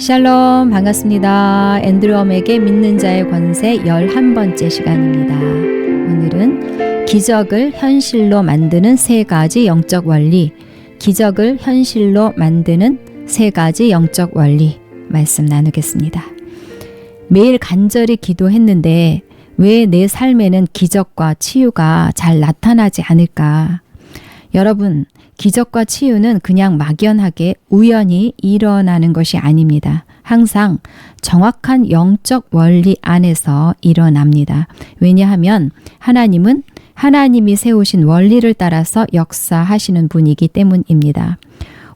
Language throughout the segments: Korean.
샬롬, 반갑습니다. 앤드루엄에게 믿는 자의 권세 11번째 시간입니다. 오늘은 기적을 현실로 만드는 세 가지 영적 원리, 기적을 현실로 만드는 세 가지 영적 원리 말씀 나누겠습니다. 매일 간절히 기도했는데 왜 내 삶에는 기적과 치유가 잘 나타나지 않을까? 여러분, 기적과 치유는 그냥 막연하게 우연히 일어나는 것이 아닙니다. 항상 정확한 영적 원리 안에서 일어납니다. 왜냐하면 하나님은 하나님이 세우신 원리를 따라서 역사하시는 분이기 때문입니다.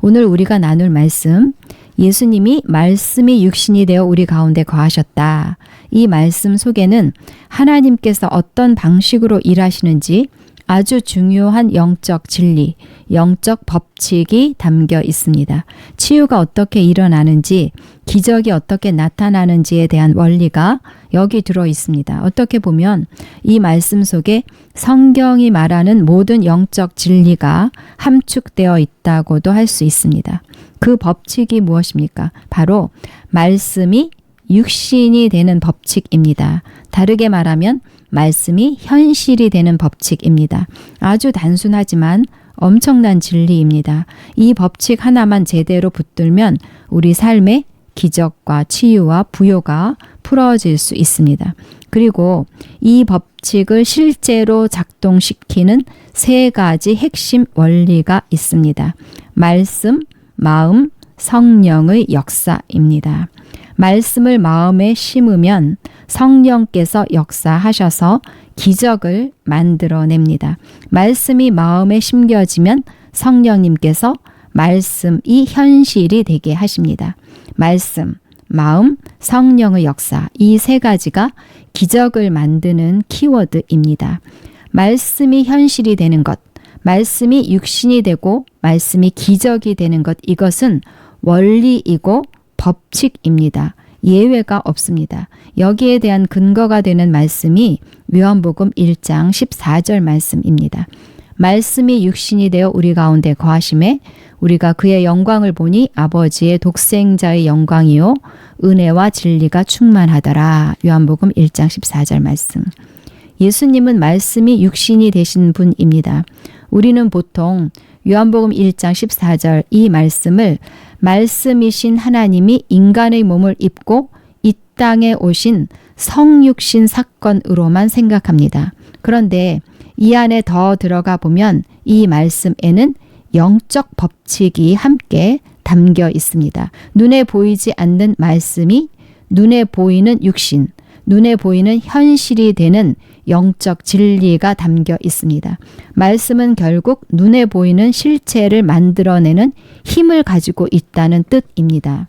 오늘 우리가 나눌 말씀, 예수님이 말씀이 육신이 되어 우리 가운데 거하셨다. 이 말씀 속에는 하나님께서 어떤 방식으로 일하시는지 아주 중요한 영적 진리, 영적 법칙이 담겨 있습니다. 치유가 어떻게 일어나는지, 기적이 어떻게 나타나는지에 대한 원리가 여기 들어 있습니다. 어떻게 보면 이 말씀 속에 성경이 말하는 모든 영적 진리가 함축되어 있다고도 할 수 있습니다. 그 법칙이 무엇입니까? 바로 말씀이 육신이 되는 법칙입니다. 다르게 말하면 말씀이 현실이 되는 법칙입니다. 아주 단순하지만 엄청난 진리입니다. 이 법칙 하나만 제대로 붙들면 우리 삶에 기적과 치유와 부요가 풀어질 수 있습니다. 그리고 이 법칙을 실제로 작동시키는 세 가지 핵심 원리가 있습니다. 말씀, 마음, 성령의 역사입니다. 말씀을 마음에 심으면 성령께서 역사하셔서 기적을 만들어냅니다. 말씀이 마음에 심겨지면 성령님께서 말씀이 현실이 되게 하십니다. 말씀, 마음, 성령의 역사, 이 세 가지가 기적을 만드는 키워드입니다. 말씀이 현실이 되는 것, 말씀이 육신이 되고 말씀이 기적이 되는 것, 이것은 원리이고 법칙입니다. 예외가 없습니다. 여기에 대한 근거가 되는 말씀이 요한복음 1장 14절 말씀입니다. 말씀이 육신이 되어 우리 가운데 거하심에 우리가 그의 영광을 보니 아버지의 독생자의 영광이요 은혜와 진리가 충만하더라. 요한복음 1장 14절 말씀. 예수님은 말씀이 육신이 되신 분입니다. 우리는 보통 요한복음 1장 14절 이 말씀을 말씀이신 하나님이 인간의 몸을 입고 이 땅에 오신 성육신 사건으로만 생각합니다. 그런데 이 안에 더 들어가 보면 이 말씀에는 영적 법칙이 함께 담겨 있습니다. 눈에 보이지 않는 말씀이 눈에 보이는 육신, 눈에 보이는 현실이 되는 영적 진리가 담겨 있습니다. 말씀은 결국 눈에 보이는 실체를 만들어내는 힘을 가지고 있다는 뜻입니다.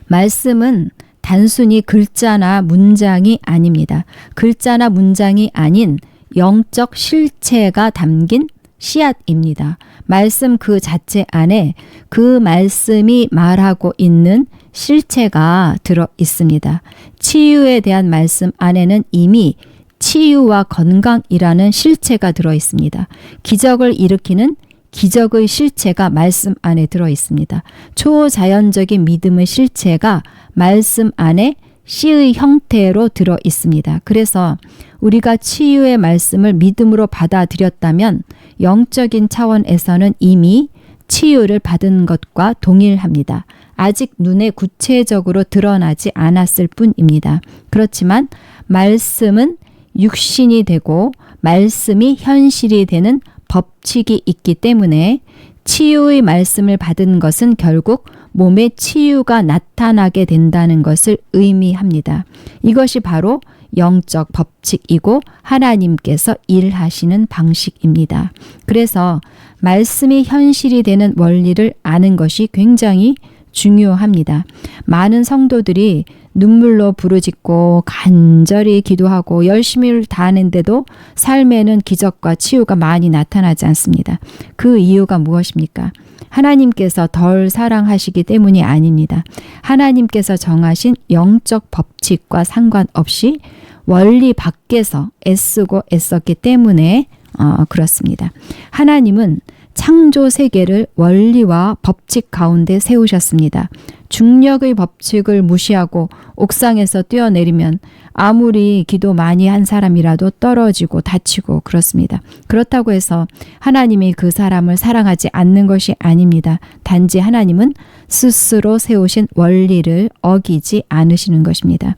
말씀은 단순히 글자나 문장이 아닙니다. 글자나 문장이 아닌 영적 실체가 담긴 씨앗입니다. 말씀 그 자체 안에 그 말씀이 말하고 있는 실체가 들어 있습니다. 치유에 대한 말씀 안에는 이미 치유와 건강이라는 실체가 들어 있습니다. 기적을 일으키는 기적의 실체가 말씀 안에 들어 있습니다. 초자연적인 믿음의 실체가 말씀 안에 씨의 형태로 들어 있습니다. 그래서 우리가 치유의 말씀을 믿음으로 받아들였다면 영적인 차원에서는 이미 치유를 받은 것과 동일합니다. 아직 눈에 구체적으로 드러나지 않았을 뿐입니다. 그렇지만 말씀은 육신이 되고 말씀이 현실이 되는 법칙이 있기 때문에 치유의 말씀을 받은 것은 결국 몸에 치유가 나타나게 된다는 것을 의미합니다. 이것이 바로 영적 법칙이고 하나님께서 일하시는 방식입니다. 그래서 말씀이 현실이 되는 원리를 아는 것이 굉장히 중요합니다. 많은 성도들이 눈물로 부르짖고 간절히 기도하고 열심히 다하는데도 삶에는 기적과 치유가 많이 나타나지 않습니다. 그 이유가 무엇입니까? 하나님께서 덜 사랑하시기 때문이 아닙니다. 하나님께서 정하신 영적 법칙과 상관없이 원리 밖에서 애쓰고 애썼기 때문에 그렇습니다. 하나님은 창조 세계를 원리와 법칙 가운데 세우셨습니다. 중력의 법칙을 무시하고 옥상에서 뛰어내리면 아무리 기도 많이 한 사람이라도 떨어지고 다치고 그렇습니다. 그렇다고 해서 하나님이 그 사람을 사랑하지 않는 것이 아닙니다. 단지 하나님은 스스로 세우신 원리를 어기지 않으시는 것입니다.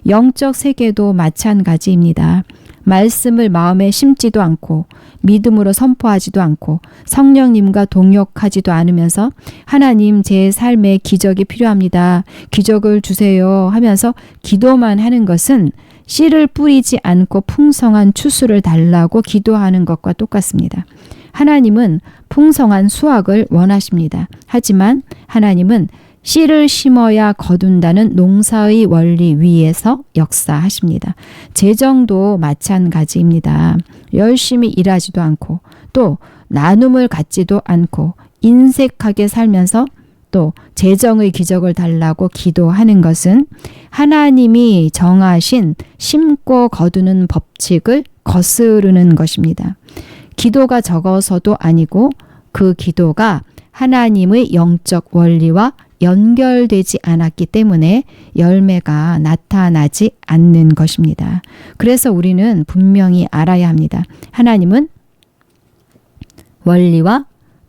영적 세계도 마찬가지입니다. 말씀을 마음에 심지도 않고 믿음으로 선포하지도 않고 성령님과 동역하지도 않으면서 하나님 제 삶에 기적이 필요합니다. 기적을 주세요 하면서 기도만 하는 것은 씨를 뿌리지 않고 풍성한 추수를 달라고 기도하는 것과 똑같습니다. 하나님은 풍성한 수확을 원하십니다. 하지만 하나님은 씨를 심어야 거둔다는 농사의 원리 위에서 역사하십니다. 재정도 마찬가지입니다. 열심히 일하지도 않고 또 나눔을 갖지도 않고 인색하게 살면서 또 재정의 기적을 달라고 기도하는 것은 하나님이 정하신 심고 거두는 법칙을 거스르는 것입니다. 기도가 적어서도 아니고 그 기도가 하나님의 영적 원리와 연결되지 않았기 때문에 열매가 나타나지 않는 것입니다. 그래서 우리는 분명히 알아야 합니다. 하나님은 원리와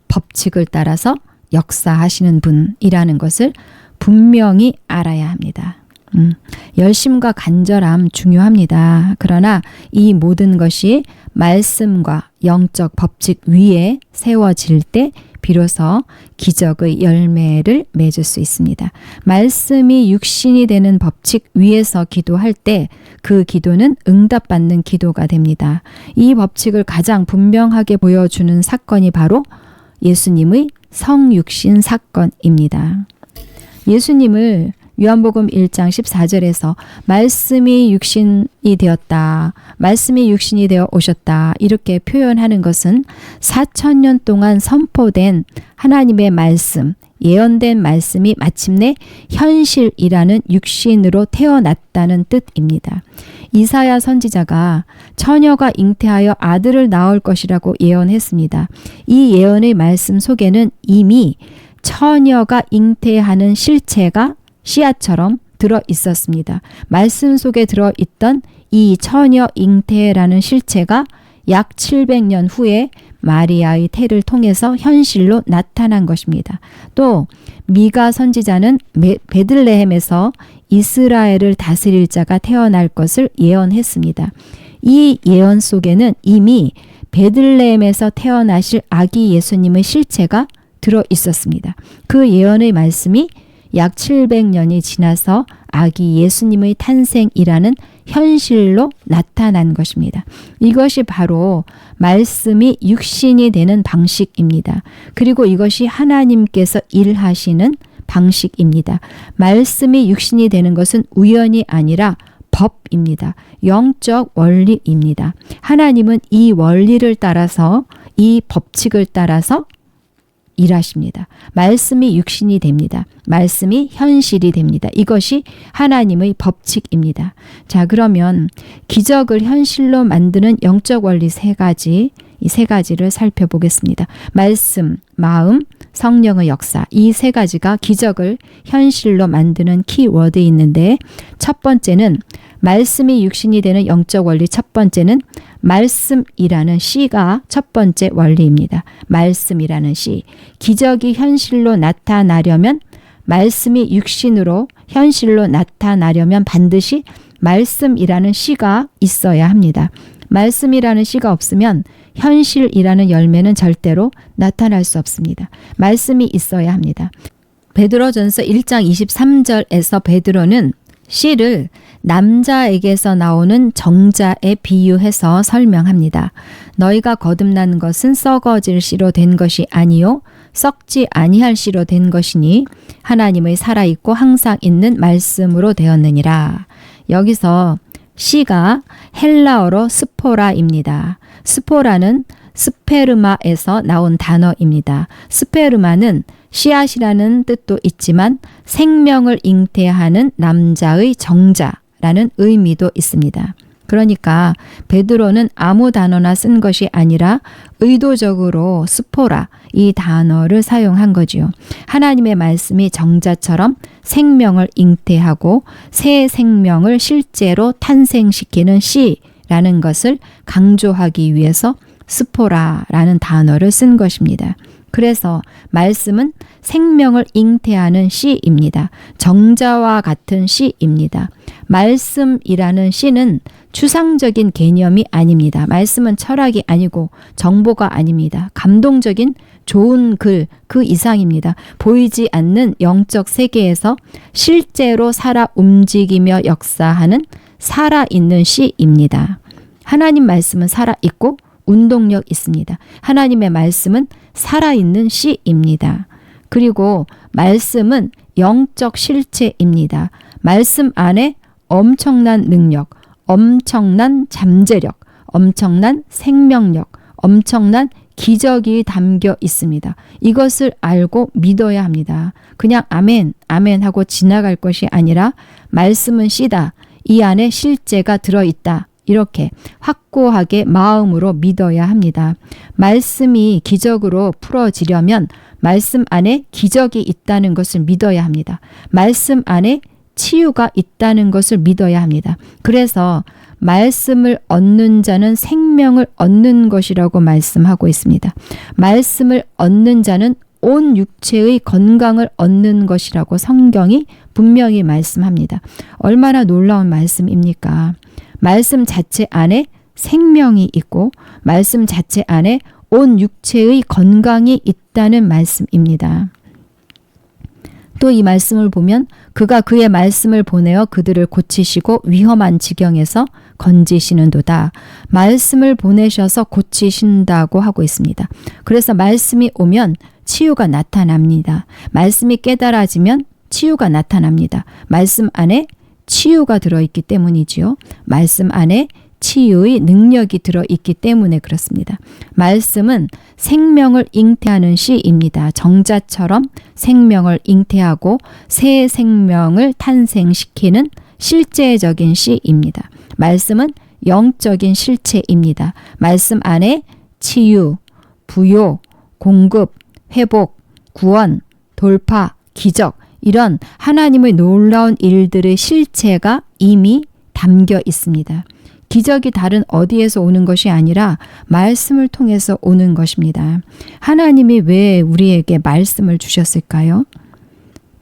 법칙을 따라서 역사하시는 분이라는 것을 분명히 알아야 합니다. 열심과 간절함 중요합니다. 그러나 이 모든 것이 말씀과 영적 법칙 위에 세워질 때 비로소 기적의 열매를 맺을 수 있습니다. 말씀이 육신이 되는 법칙 위에서 기도할 때 그 기도는 응답받는 기도가 됩니다. 이 법칙을 가장 분명하게 보여주는 사건이 바로 예수님의 성육신 사건입니다. 예수님을 요한복음 1장 14절에서 말씀이 육신이 되었다. 말씀이 육신이 되어 오셨다. 이렇게 표현하는 것은 4,000년 동안 선포된 하나님의 말씀, 예언된 말씀이 마침내 현실이라는 육신으로 태어났다는 뜻입니다. 이사야 선지자가 처녀가 잉태하여 아들을 낳을 것이라고 예언했습니다. 이 예언의 말씀 속에는 이미 처녀가 잉태하는 실체가 씨앗처럼 들어 있었습니다. 말씀 속에 들어 있던 이 처녀 잉태라는 실체가 약 700년 후에 마리아의 태를 통해서 현실로 나타난 것입니다. 또 미가 선지자는 베들레헴에서 이스라엘을 다스릴 자가 태어날 것을 예언했습니다. 이 예언 속에는 이미 베들레헴에서 태어나실 아기 예수님의 실체가 들어 있었습니다. 그 예언의 말씀이 약 700년이 지나서 아기 예수님의 탄생이라는 현실로 나타난 것입니다. 이것이 바로 말씀이 육신이 되는 방식입니다. 그리고 이것이 하나님께서 일하시는 방식입니다. 말씀이 육신이 되는 것은 우연이 아니라 법입니다. 영적 원리입니다. 하나님은 이 원리를 따라서 이 법칙을 따라서 일하십니다. 말씀이 육신이 됩니다. 말씀이 현실이 됩니다. 이것이 하나님의 법칙입니다. 자, 그러면 기적을 현실로 만드는 영적 원리 세 가지, 이 세 가지를 살펴보겠습니다. 말씀, 마음, 성령의 역사, 이 세 가지가 기적을 현실로 만드는 키워드에 있는데 첫 번째는 말씀이 육신이 되는 영적 원리 첫 번째는 말씀이라는 씨가 첫 번째 원리입니다. 말씀이라는 씨. 기적이 현실로 나타나려면 말씀이 육신으로 현실로 나타나려면 반드시 말씀이라는 씨가 있어야 합니다. 말씀이라는 씨가 없으면 현실이라는 열매는 절대로 나타날 수 없습니다. 말씀이 있어야 합니다. 베드로전서 1장 23절에서 베드로는 씨를 남자에게서 나오는 정자에 비유해서 설명합니다. 너희가 거듭난 것은 썩어질 씨로 된 것이 아니요 썩지 아니할 씨로 된 것이니 하나님의 살아있고 항상 있는 말씀으로 되었느니라. 여기서 씨가 헬라어로 스포라입니다. 스포라는 스페르마에서 나온 단어입니다. 스페르마는 씨앗이라는 뜻도 있지만 생명을 잉태하는 남자의 정자라는 의미도 있습니다. 그러니까 베드로는 아무 단어나 쓴 것이 아니라 의도적으로 스포라 이 단어를 사용한 거지요. 하나님의 말씀이 정자처럼 생명을 잉태하고 새 생명을 실제로 탄생시키는 씨라는 것을 강조하기 위해서 스포라라는 단어를 쓴 것입니다. 그래서 말씀은 생명을 잉태하는 씨입니다. 정자와 같은 씨입니다. 말씀이라는 씨는 추상적인 개념이 아닙니다. 말씀은 철학이 아니고 정보가 아닙니다. 감동적인 좋은 글 그 이상입니다. 보이지 않는 영적 세계에서 실제로 살아 움직이며 역사하는 살아있는 씨입니다. 하나님 말씀은 살아있고 운동력 있습니다. 하나님의 말씀은 살아있는 씨입니다. 그리고 말씀은 영적 실체입니다. 말씀 안에 엄청난 능력, 엄청난 잠재력, 엄청난 생명력, 엄청난 기적이 담겨 있습니다. 이것을 알고 믿어야 합니다. 그냥 아멘, 아멘 하고 지나갈 것이 아니라 말씀은 씨다. 이 안에 실제가 들어있다. 이렇게 확고하게 마음으로 믿어야 합니다. 말씀이 기적으로 풀어지려면 말씀 안에 기적이 있다는 것을 믿어야 합니다. 말씀 안에 치유가 있다는 것을 믿어야 합니다. 그래서 말씀을 얻는 자는 생명을 얻는 것이라고 말씀하고 있습니다. 말씀을 얻는 자는 온 육체의 건강을 얻는 것이라고 성경이 분명히 말씀합니다. 얼마나 놀라운 말씀입니까? 말씀 자체 안에 생명이 있고 말씀 자체 안에 온 육체의 건강이 있다는 말씀입니다. 또 이 말씀을 보면 그가 그의 말씀을 보내어 그들을 고치시고 위험한 지경에서 건지시는도다. 말씀을 보내셔서 고치신다고 하고 있습니다. 그래서 말씀이 오면 치유가 나타납니다. 말씀이 깨달아지면 치유가 나타납니다. 말씀 안에 치유가 들어있기 때문이지요. 말씀 안에 치유의 능력이 들어있기 때문에 그렇습니다. 말씀은 생명을 잉태하는 씨입니다. 정자처럼 생명을 잉태하고 새 생명을 탄생시키는 실제적인 씨입니다. 말씀은 영적인 실체입니다. 말씀 안에 치유, 부요, 공급, 회복, 구원, 돌파, 기적 이런 하나님의 놀라운 일들의 실체가 이미 담겨 있습니다. 기적이 다른 어디에서 오는 것이 아니라 말씀을 통해서 오는 것입니다. 하나님이 왜 우리에게 말씀을 주셨을까요?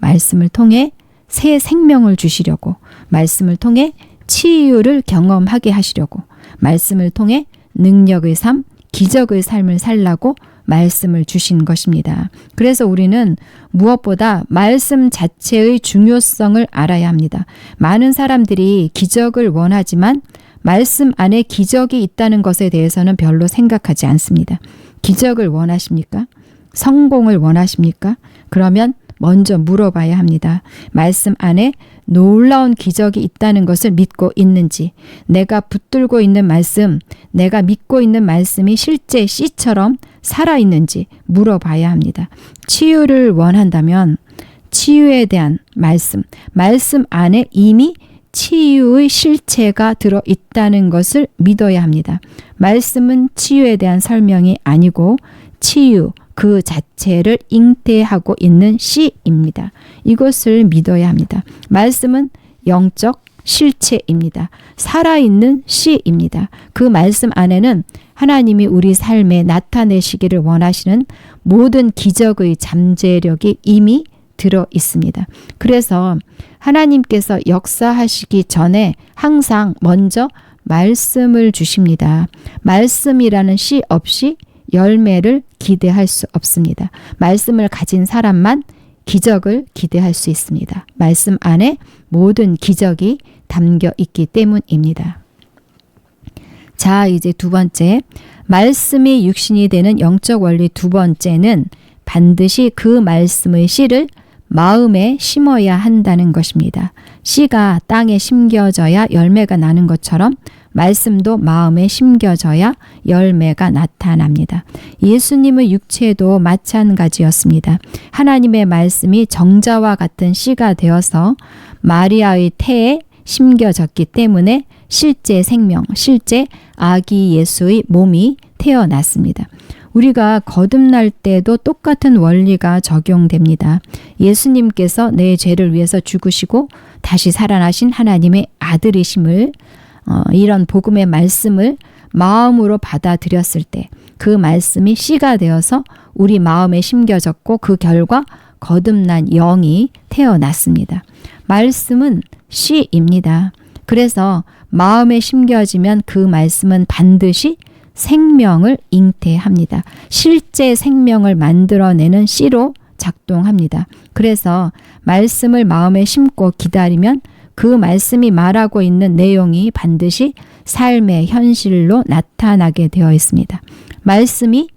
말씀을 통해 새 생명을 주시려고, 말씀을 통해 치유를 경험하게 하시려고, 말씀을 통해 능력의 삶, 기적의 삶을 살라고 말씀을 주신 것입니다. 그래서 우리는 무엇보다 말씀 자체의 중요성을 알아야 합니다. 많은 사람들이 기적을 원하지만 말씀 안에 기적이 있다는 것에 대해서는 별로 생각하지 않습니다. 기적을 원하십니까? 성공을 원하십니까? 그러면 먼저 물어봐야 합니다. 말씀 안에 놀라운 기적이 있다는 것을 믿고 있는지, 내가 붙들고 있는 말씀, 내가 믿고 있는 말씀이 실제 씨처럼 살아있는지 물어봐야 합니다. 치유를 원한다면 치유에 대한 말씀 안에 이미 치유의 실체가 들어있다는 것을 믿어야 합니다. 말씀은 치유에 대한 설명이 아니고 치유 그 자체를 잉태하고 있는 씨입니다. 이것을 믿어야 합니다. 말씀은 영적 실체입니다. 살아있는 씨입니다. 그 말씀 안에는 하나님이 우리 삶에 나타내시기를 원하시는 모든 기적의 잠재력이 이미 들어 있습니다. 그래서 하나님께서 역사하시기 전에 항상 먼저 말씀을 주십니다. 말씀이라는 씨 없이 열매를 기대할 수 없습니다. 말씀을 가진 사람만 기적을 기대할 수 있습니다. 말씀 안에 모든 기적이 담겨 있기 때문입니다. 자, 이제 두 번째, 말씀이 육신이 되는 영적 원리 두 번째는 반드시 그 말씀의 씨를 마음에 심어야 한다는 것입니다. 씨가 땅에 심겨져야 열매가 나는 것처럼 말씀도 마음에 심겨져야 열매가 나타납니다. 예수님의 육체도 마찬가지였습니다. 하나님의 말씀이 정자와 같은 씨가 되어서 마리아의 태에 심겨졌기 때문에 실제 생명, 실제 아기 예수의 몸이 태어났습니다. 우리가 거듭날 때도 똑같은 원리가 적용됩니다. 예수님께서 내 죄를 위해서 죽으시고 다시 살아나신 하나님의 아들이심을 이런 복음의 말씀을 마음으로 받아들였을 때 그 말씀이 씨가 되어서 우리 마음에 심겨졌고 그 결과 거듭난 영이 태어났습니다. 말씀은 씨입니다. 그래서 마음에 심겨지면 그 말씀은 반드시 생명을 잉태합니다. 실제 생명을 만들어내는 씨로 작동합니다. 그래서 말씀을 마음에 심고 기다리면 그 말씀이 말하고 있는 내용이 반드시 삶의 현실로 나타나게 되어 있습니다. 말씀이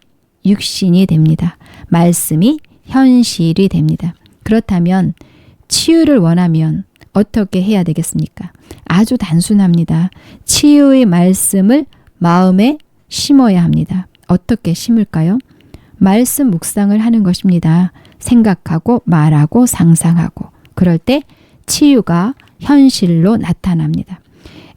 육신이 됩니다. 말씀이 현실이 됩니다. 그렇다면 치유를 원하면 어떻게 해야 되겠습니까? 아주 단순합니다. 치유의 말씀을 마음에 심어야 합니다. 어떻게 심을까요? 말씀 묵상을 하는 것입니다. 생각하고 말하고 상상하고 그럴 때 치유가 현실로 나타납니다.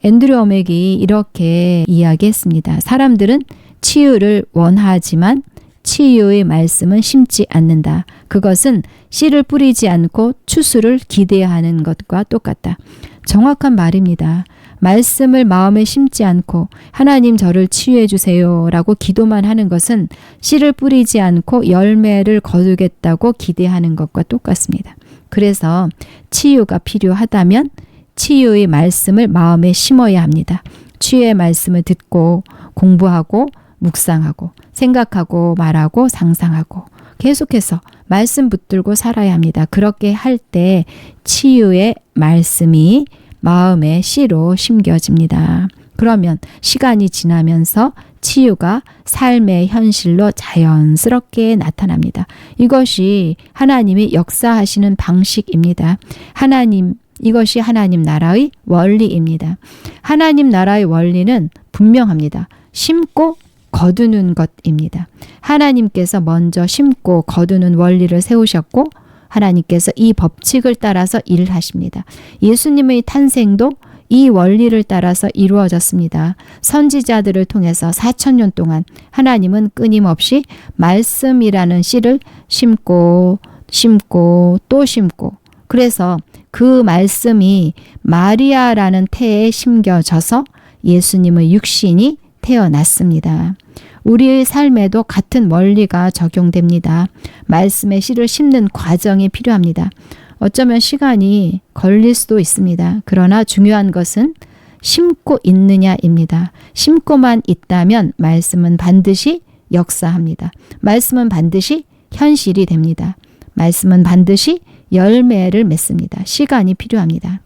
앤드류 오맥이 이렇게 이야기했습니다. 사람들은 치유를 원하지만 치유의 말씀은 심지 않는다. 그것은 씨를 뿌리지 않고 추수를 기대하는 것과 똑같다. 정확한 말입니다. 말씀을 마음에 심지 않고 하나님 저를 치유해 주세요 라고 기도만 하는 것은 씨를 뿌리지 않고 열매를 거두겠다고 기대하는 것과 똑같습니다. 그래서 치유가 필요하다면 치유의 말씀을 마음에 심어야 합니다. 치유의 말씀을 듣고 공부하고 묵상하고 생각하고 말하고 상상하고 계속해서 말씀 붙들고 살아야 합니다. 그렇게 할 때 치유의 말씀이 마음의 씨로 심겨집니다. 그러면 시간이 지나면서 치유가 삶의 현실로 자연스럽게 나타납니다. 이것이 하나님이 역사하시는 방식입니다. 이것이 하나님 나라의 원리입니다. 하나님 나라의 원리는 분명합니다. 심고 거두는 것입니다. 하나님께서 먼저 심고 거두는 원리를 세우셨고 하나님께서 이 법칙을 따라서 일을 하십니다. 예수님의 탄생도 이 원리를 따라서 이루어졌습니다. 선지자들을 통해서 4,000년 동안 하나님은 끊임없이 말씀이라는 씨를 심고 또 심고 그래서 그 말씀이 마리아라는 태에 심겨져서 예수님의 육신이 태어났습니다. 우리의 삶에도 같은 원리가 적용됩니다. 말씀의 씨를 심는 과정이 필요합니다. 어쩌면 시간이 걸릴 수도 있습니다. 그러나 중요한 것은 심고 있느냐입니다. 심고만 있다면 말씀은 반드시 역사합니다. 말씀은 반드시 현실이 됩니다. 말씀은 반드시 열매를 맺습니다. 시간이 필요합니다.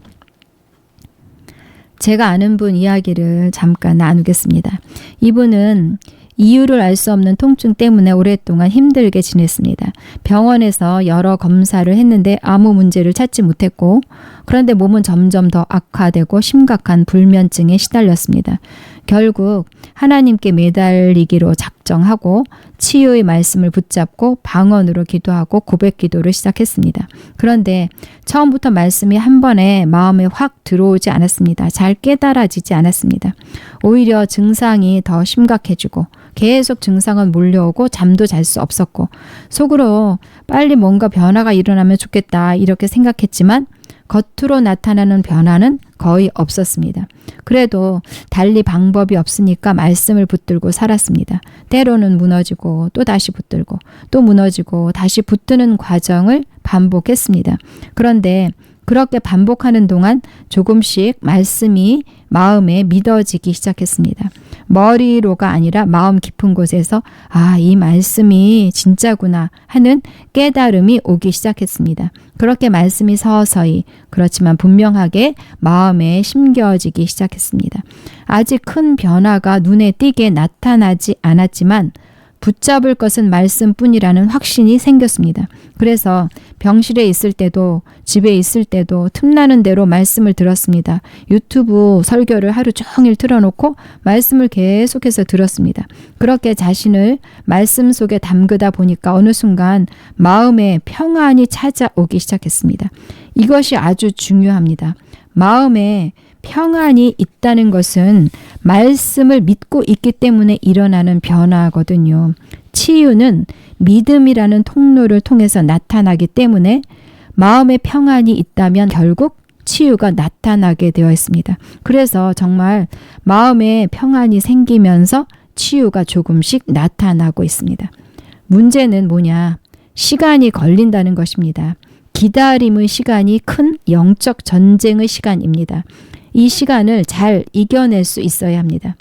제가 아는 분 이야기를 잠깐 나누겠습니다. 이분은 이유를 알 수 없는 통증 때문에 오랫동안 힘들게 지냈습니다. 병원에서 여러 검사를 했는데 아무 문제를 찾지 못했고 그런데 몸은 점점 더 악화되고 심각한 불면증에 시달렸습니다. 결국 하나님께 매달리기로 작정하고 치유의 말씀을 붙잡고 방언으로 기도하고 고백 기도를 시작했습니다. 그런데 처음부터 말씀이 한 번에 마음에 확 들어오지 않았습니다. 잘 깨달아지지 않았습니다. 오히려 증상이 더 심각해지고 계속 증상은 몰려오고 잠도 잘 수 없었고 속으로 빨리 뭔가 변화가 일어나면 좋겠다 이렇게 생각했지만 겉으로 나타나는 변화는 거의 없었습니다. 그래도 달리 방법이 없으니까 말씀을 붙들고 살았습니다. 때로는 무너지고 또 다시 붙들고 또 무너지고 다시 붙드는 과정을 반복했습니다. 그런데 그렇게 반복하는 동안 조금씩 말씀이 마음에 믿어지기 시작했습니다. 머리로가 아니라 마음 깊은 곳에서 이 말씀이 진짜구나 하는 깨달음이 오기 시작했습니다. 그렇게 말씀이 서서히 그렇지만 분명하게 마음에 심겨지기 시작했습니다. 아직 큰 변화가 눈에 띄게 나타나지 않았지만 붙잡을 것은 말씀뿐이라는 확신이 생겼습니다. 그래서 병실에 있을 때도 집에 있을 때도 틈나는 대로 말씀을 들었습니다. 유튜브 설교를 하루 종일 틀어놓고 말씀을 계속해서 들었습니다. 그렇게 자신을 말씀 속에 담그다 보니까 어느 순간 마음에 평안이 찾아오기 시작했습니다. 이것이 아주 중요합니다. 마음에 평안이 있다는 것은 말씀을 믿고 있기 때문에 일어나는 변화거든요. 치유는 믿음이라는 통로를 통해서 나타나기 때문에 마음의 평안이 있다면 결국 치유가 나타나게 되어 있습니다. 그래서 정말 마음에 평안이 생기면서 치유가 조금씩 나타나고 있습니다. 문제는 뭐냐? 시간이 걸린다는 것입니다. 기다림의 시간이 큰 영적 전쟁의 시간입니다. 이 시간을 잘 이겨낼 수 있어야 합니다.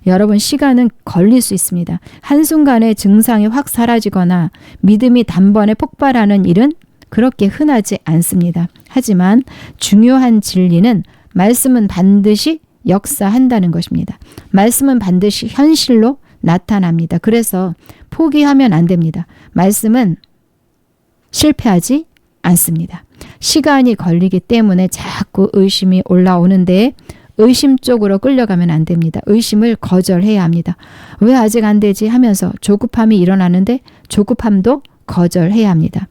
여러분, 시간은 걸릴 수 있습니다. 한순간에 증상이 확 사라지거나 믿음이 단번에 폭발하는 일은 그렇게 흔하지 않습니다. 하지만 중요한 진리는 말씀은 반드시 역사한다는 것입니다. 말씀은 반드시 현실로 나타납니다. 그래서 포기하면 안 됩니다. 말씀은 실패하지 않습니다. 시간이 걸리기 때문에 자꾸 의심이 올라오는데 의심 쪽으로 끌려가면 안 됩니다. 의심을 거절해야 합니다. 왜 아직 안 되지 하면서 조급함이 일어나는데 조급함도 거절해야 합니다.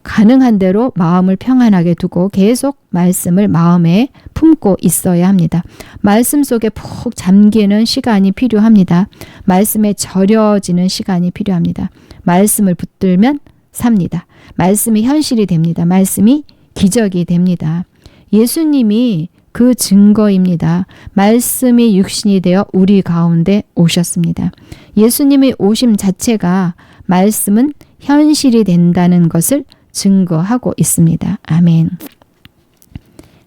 가능한 대로 마음을 평안하게 두고 계속 말씀을 마음에 품고 있어야 합니다. 말씀 속에 푹 잠기는 시간이 필요합니다. 말씀에 절여지는 시간이 필요합니다. 말씀을 붙들면 삽니다. 말씀이 현실이 됩니다. 말씀이 기적이 됩니다. 예수님이 그 증거입니다. 말씀이 육신이 되어 우리 가운데 오셨습니다. 예수님의 오심 자체가 말씀은 현실이 된다는 것을 증거하고 있습니다. 아멘.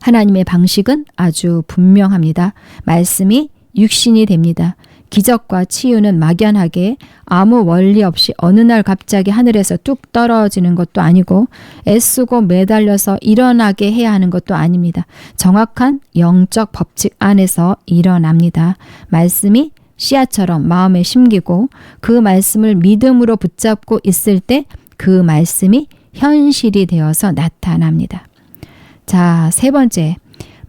하나님의 방식은 아주 분명합니다. 말씀이 육신이 됩니다. 기적과 치유는 막연하게 아무 원리 없이 어느 날 갑자기 하늘에서 뚝 떨어지는 것도 아니고 애쓰고 매달려서 일어나게 해야 하는 것도 아닙니다. 정확한 영적 법칙 안에서 일어납니다. 말씀이 씨앗처럼 마음에 심기고 그 말씀을 믿음으로 붙잡고 있을 때 그 말씀이 현실이 되어서 나타납니다. 자, 세 번째,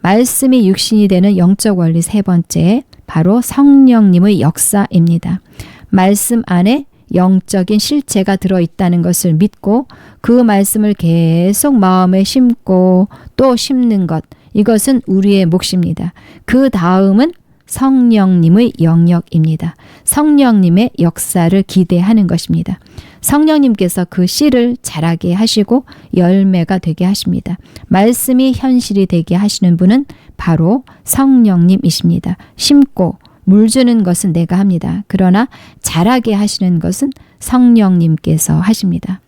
말씀이 육신이 되는 영적 원리 세 번째, 바로 성령님의 역사입니다. 말씀 안에 영적인 실체가 들어있다는 것을 믿고 그 말씀을 계속 마음에 심고 또 심는 것, 이것은 우리의 몫입니다. 그 다음은 성령님의 영역입니다. 성령님의 역사를 기대하는 것입니다. 성령님께서 그 씨를 자라게 하시고 열매가 되게 하십니다. 말씀이 현실이 되게 하시는 분은 바로 성령님이십니다. 심고 물 주는 것은 내가 합니다. 그러나 자라게 하시는 것은 성령님께서 하십니다.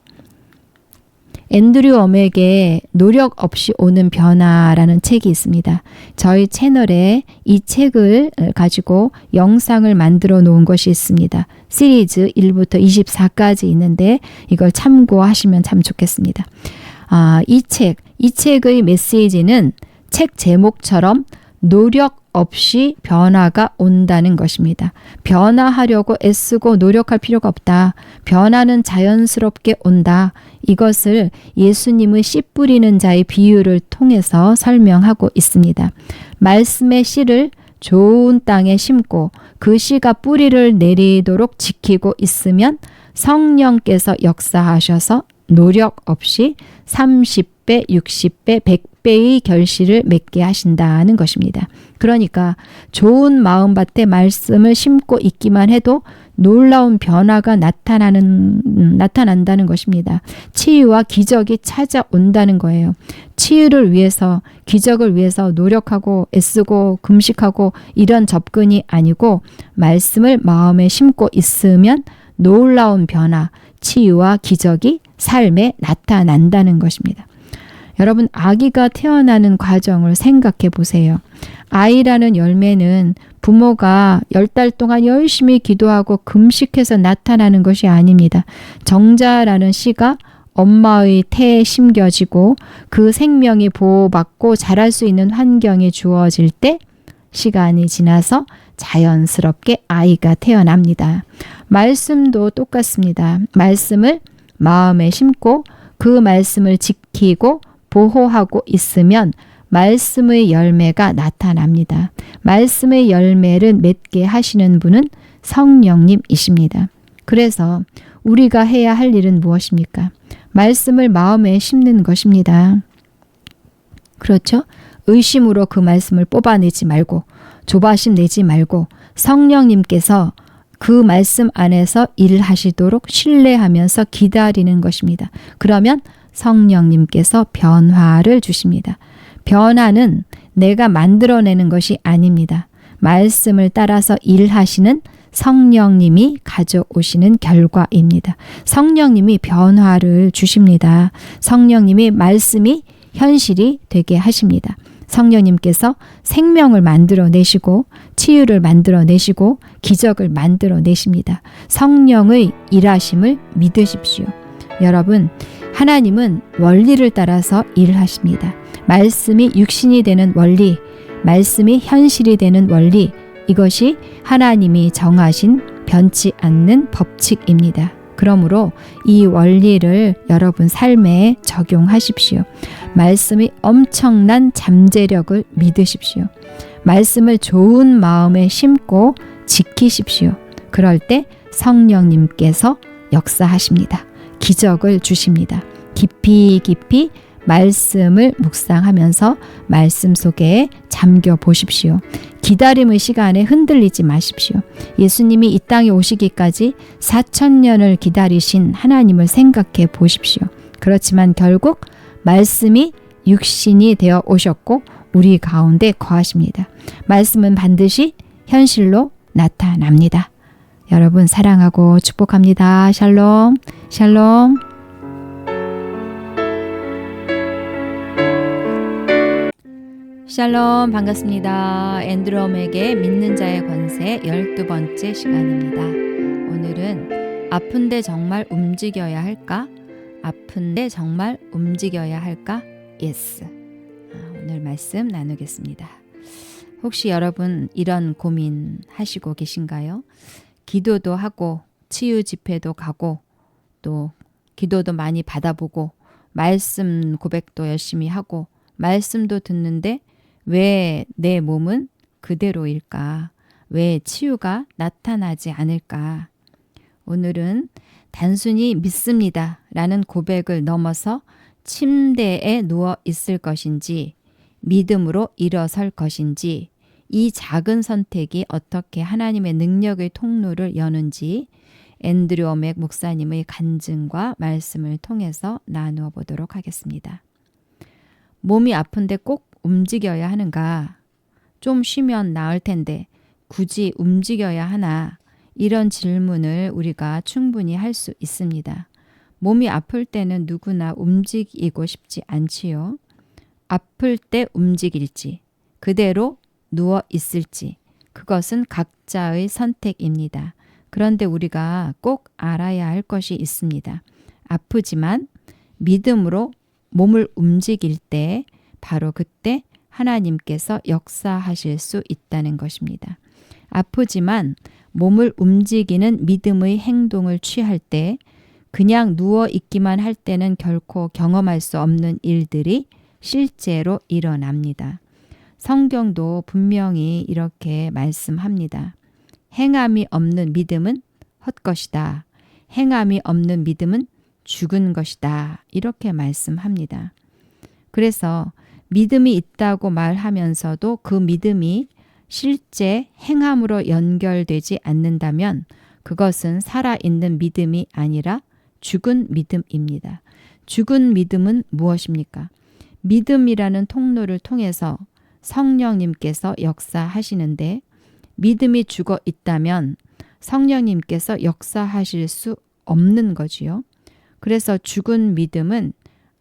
앤드류 웜에게 노력 없이 오는 변화라는 책이 있습니다. 저희 채널에 이 책을 가지고 영상을 만들어 놓은 것이 있습니다. 시리즈 1부터 24까지 있는데 이걸 참고하시면 참 좋겠습니다. 이 책의 메시지는 책 제목처럼 노력 없이 변화가 온다는 것입니다. 변화하려고 애쓰고 노력할 필요가 없다. 변화는 자연스럽게 온다. 이것을 예수님의 씨 뿌리는 자의 비유를 통해서 설명하고 있습니다. 말씀의 씨를 좋은 땅에 심고 그 씨가 뿌리를 내리도록 지키고 있으면 성령께서 역사하셔서 노력 없이 30배, 60배, 100배의 결실을 맺게 하신다는 것입니다. 그러니까 좋은 마음밭에 말씀을 심고 있기만 해도 놀라운 변화가 나타난다는 것입니다. 치유와 기적이 찾아온다는 거예요. 치유를 위해서, 기적을 위해서 노력하고 애쓰고 금식하고 이런 접근이 아니고 말씀을 마음에 심고 있으면 놀라운 변화, 치유와 기적이 삶에 나타난다는 것입니다. 여러분, 아기가 태어나는 과정을 생각해 보세요. 아이라는 열매는 부모가 10달 동안 열심히 기도하고 금식해서 나타나는 것이 아닙니다. 정자라는 씨가 엄마의 태에 심겨지고 그 생명이 보호받고 자랄 수 있는 환경이 주어질 때 시간이 지나서 자연스럽게 아이가 태어납니다. 말씀도 똑같습니다. 말씀을 마음에 심고 그 말씀을 지키고 보호하고 있으면 말씀의 열매가 나타납니다. 말씀의 열매를 맺게 하시는 분은 성령님이십니다. 그래서 우리가 해야 할 일은 무엇입니까? 말씀을 마음에 심는 것입니다. 그렇죠? 의심으로 그 말씀을 뽑아내지 말고 조바심 내지 말고 성령님께서 그 말씀 안에서 일하시도록 신뢰하면서 기다리는 것입니다. 그러면 성령님께서 변화를 주십니다. 변화는 내가 만들어내는 것이 아닙니다. 말씀을 따라서 일하시는 성령님이 가져오시는 결과입니다. 성령님이 변화를 주십니다. 성령님이 말씀이 현실이 되게 하십니다. 성령님께서 생명을 만들어내시고 치유를 만들어내시고 기적을 만들어내십니다. 성령의 일하심을 믿으십시오. 여러분, 하나님은 원리를 따라서 일하십니다. 말씀이 육신이 되는 원리, 말씀이 현실이 되는 원리, 이것이 하나님이 정하신 변치 않는 법칙입니다. 그러므로 이 원리를 여러분 삶에 적용하십시오. 말씀이 엄청난 잠재력을 믿으십시오. 말씀을 좋은 마음에 심고 지키십시오. 그럴 때 성령님께서 역사하십니다. 기적을 주십니다. 깊이 깊이 말씀을 묵상하면서 말씀 속에 잠겨 보십시오. 기다림의 시간에 흔들리지 마십시오. 예수님이 이 땅에 오시기까지 4,000년을 기다리신 하나님을 생각해 보십시오. 그렇지만 결국 말씀이 육신이 되어 오셨고 우리 가운데 거하십니다. 말씀은 반드시 현실로 나타납니다. 여러분 사랑하고 축복합니다. 샬롬, 샬롬. 샬롬, 반갑습니다. 앤드롬에게 믿는 자의 권세 12번째 시간입니다. 오늘은 아픈데 정말 움직여야 할까? 아픈데 정말 움직여야 할까? 예스. 오늘 말씀 나누겠습니다. 혹시 여러분 이런 고민 하시고 계신가요? 기도도 하고 치유 집회도 가고 또 기도도 많이 받아보고 말씀 고백도 열심히 하고 말씀도 듣는데 왜 내 몸은 그대로일까? 왜 치유가 나타나지 않을까? 오늘은 단순히 믿습니다 라는 고백을 넘어서 침대에 누워 있을 것인지 믿음으로 일어설 것인지 이 작은 선택이 어떻게 하나님의 능력의 통로를 여는지 앤드류 오맥 목사님의 간증과 말씀을 통해서 나누어 보도록 하겠습니다. 몸이 아픈데 꼭 움직여야 하는가? 좀 쉬면 나을 텐데 굳이 움직여야 하나? 이런 질문을 우리가 충분히 할 수 있습니다. 몸이 아플 때는 누구나 움직이고 싶지 않지요. 아플 때 움직일지, 그대로 누워 있을지, 그것은 각자의 선택입니다. 그런데 우리가 꼭 알아야 할 것이 있습니다. 아프지만 믿음으로 몸을 움직일 때 바로 그때 하나님께서 역사하실 수 있다는 것입니다. 아프지만 몸을 움직이는 믿음의 행동을 취할 때 그냥 누워 있기만 할 때는 결코 경험할 수 없는 일들이 실제로 일어납니다. 성경도 분명히 이렇게 말씀합니다. 행함이 없는 믿음은 헛것이다. 행함이 없는 믿음은 죽은 것이다. 이렇게 말씀합니다. 그래서 믿음이 있다고 말하면서도 그 믿음이 실제 행함으로 연결되지 않는다면 그것은 살아있는 믿음이 아니라 죽은 믿음입니다. 죽은 믿음은 무엇입니까? 믿음이라는 통로를 통해서 성령님께서 역사하시는데 믿음이 죽어 있다면 성령님께서 역사하실 수 없는 거지요. 그래서 죽은 믿음은